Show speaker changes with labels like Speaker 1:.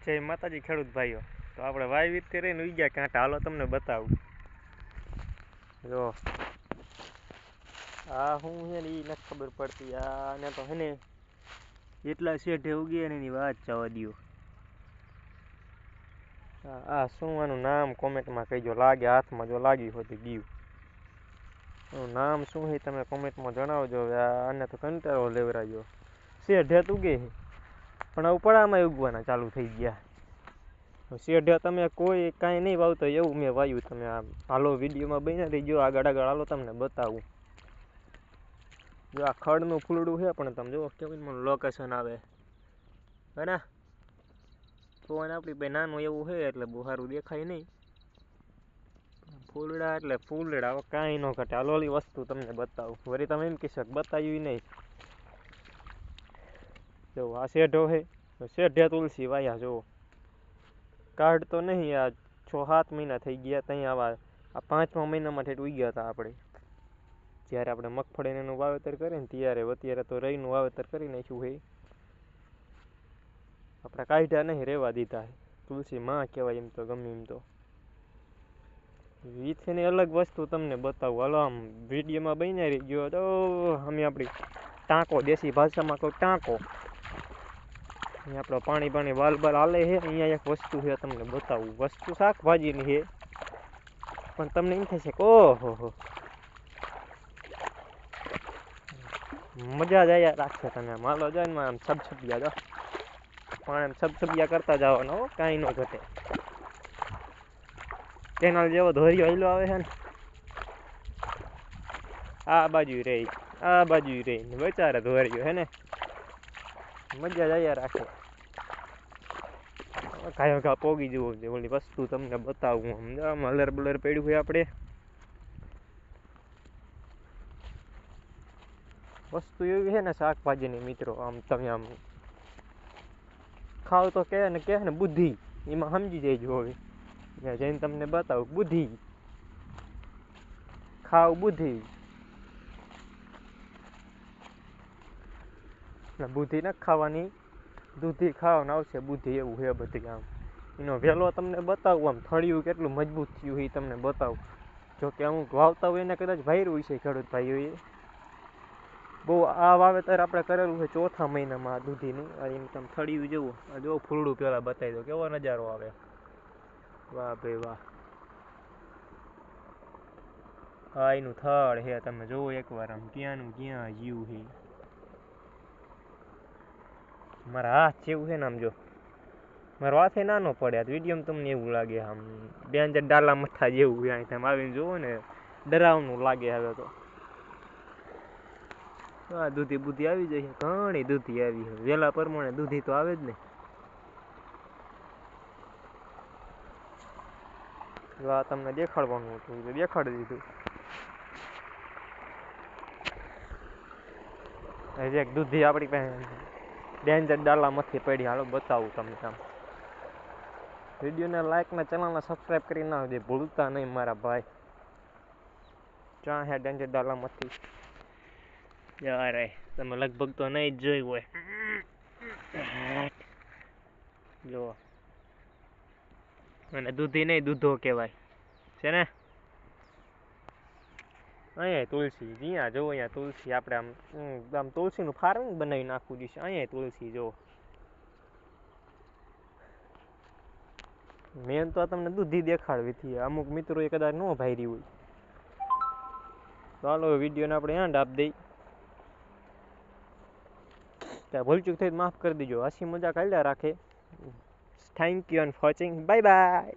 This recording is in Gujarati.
Speaker 1: જય માતાજી ખેડૂત ભાઈઓ. તો આપણે વાવી રહીને ઉઈ ગયા કાંટા, હાલો તમને બતાવું. જો આ હું છે ને એ નથી ખબર પડતી. આને તો હે ને એટલા શેઠે ઉગી ને એની વાત જવા દો. આ શું આનું નામ કોમેન્ટમાં કહીજો, લાગે હાથમાં જો લાગ્યું હોય તો ગયું. એનું નામ શું છે તમે કોમેન્ટમાં જણાવજો. હવે આને તો કંટાળો લેવરાજો. શેઠે ઉગે છે પણ આવું પડામાં ઉગવાના ચાલુ થઈ ગયા. શેઢે તમે કોઈ કાંઈ નહીં વાવતો એવું મેં વાવ્યું. તમે આ હાલો વિડીયોમાં બન્યા રહીજો, આગળ હાલો તમને બતાવું. જો આ ખડનું ફૂલડું છે પણ તમે જુઓ કેવું મને લોકેશન આવે હે ને. ફોન આપણી ભાઈ નાનું એવું છે એટલે બહુ સારું દેખાય નહીં. ફૂલડા એટલે ફૂલડા, હવે કાંઈ ન ઘટે. હાલો ઓલી વસ્તુ તમને બતાવું. વળી તમે એમ કહેશો બતાવ્યું નહીં. જો આ શેઢો છે, શેઢે તુલસી વાયા જુઓ. કાર્ડ તો નહીં, આ 6-7 મહિના થઈ ગયા. ત્યાં આવા આ 5મા મહિનામાં ઠેઠ ઉઈ ગયા હતા આપણે, જ્યારે આપણે મગફળીનું વાવેતર કરીએ ને ત્યારે. અત્યારે તો રઈનું વાવેતર કરી નાખ્યું છે આપણે, કાઢ્યા નહીં, રહેવા દીધા. તુલસી માં કહેવાય એમ તો, ગમે એમ તો. વીથની અલગ વસ્તુ તમને બતાવું હાલો. આમ વિડીયોમાં બન્યા રહી ગયો તો અમે આપણી ટાંકો, દેશી ભાષામાં કહું ટાંકો. અહીંયા આપણો પાણી વાલ હાલે છે. અહીંયા એક વસ્તુ છે તમને બતાવું. વસ્તુ શાકભાજીની છે પણ તમને એમ થશે કે ઓહો મજા જ આયા રાખશે. તમે આમ હાલો જાય ને આમ છબછબિયા જો પણ એમ છબછબિયા કરતા જવાનો, કાંઈ ન ઘટે. કેનાલ જેવો ધોરિયો હિલો આવે છે ને, આ બાજુ રહી આ બાજુ રહી ને બચારે ધોરિયો હે ને. મજા જ આયા રાખે. કાયો ઘા પોગી જવો છે. ઓલી વસ્તુ તમને બતાવું. આમ હલર બલર પડ્યું હોય આપણે. વસ્તુ એવી છે ને શાકભાજીની મિત્રો, આમ તમે આમ ખાવ તો કે ને બુદ્ધિ, એમાં સમજી જઈજો. હવે ત્યાં જઈને તમને બતાવું. બુદ્ધિ ખાવ, બુદ્ધિ બુદ્ધિ ન ખાવાની, દૂધી ખાવાનું આવશે બુદ્ધિ. એવું છે બધી. આમ એનો વેલો તમને બતાવું. આમ થળિયું કેટલું મજબૂત થયું એ તમને બતાવું. જોકે અમુક વાવતા હોય એને કદાચ વાયરું છે ખેડૂત ભાઈઓએ. બહુ આ વાવેતર આપણે કરેલું છે 4થા મહિનામાં આ દૂધીનું. એમ તમે થળિયું જવું. જો ફૂલડું પેલા બતાવી દો કેવો નજારો આવે. વાહ ભાઈ વાહ. હા એનું થળ છે તમે જોવો એકવાર. આમ ક્યાંનું ક્યાં જીવ છે. મારા હાથ જેવું છે ને આમ જો. મારો હાથે નાનો પડે આ વિડીયોમાં તમને એવું લાગે. આમ 2 ડાલા મઠ્ઠા જેવું છે. અહીં તમે આવીને જોવો ને ડરાવનું લાગે. હવે તો આ દૂધી બુધી આવી જાય. ઘણી દૂધી આવી છે. વેલા પ્રમાણે દૂધી તો આવે જ ને. આ તમને દેખાડવાનું હતું એટલે દેખાડી દીધું. હજી એક દૂધી આપણી પાસે ડેન્જર ડાલામાંથી પડી. હાલો બતાવું તમને. આમ વિડીયોને લાઈક ને ચેનલને સબસ્ક્રાઈબ કરી નાખજો ભૂલતા નહીં મારા ભાઈ. ક્યાં હે ડેન્જર ડાલામાંથી? યાર તમે લગભગ તો નહીં જ જોઈ હોય. જો અને દૂધી નહીં દૂધો કહેવાય છે ને. અહીંયા તુલસી, જ્યાં જોવો અહીંયા તુલસી. આપણે આમ તુલસીનું ફાર્મિંગ બનાવી નાખવું જોઈએ. અહીંયા તુલસી જો. મેન તો તમને દૂધી દેખાડવી હતી. અમુક મિત્રોએ કદાચ ન ભાયરી હોય. તો હાલો વિડીયોને આપણે એન્ડ આપી દઈ. ત્યાં ભૂલચૂક થઈ માફ કરી દીજો. હસી મજાક હાલ્યા રાખે. Thank you and watching. Bye bye.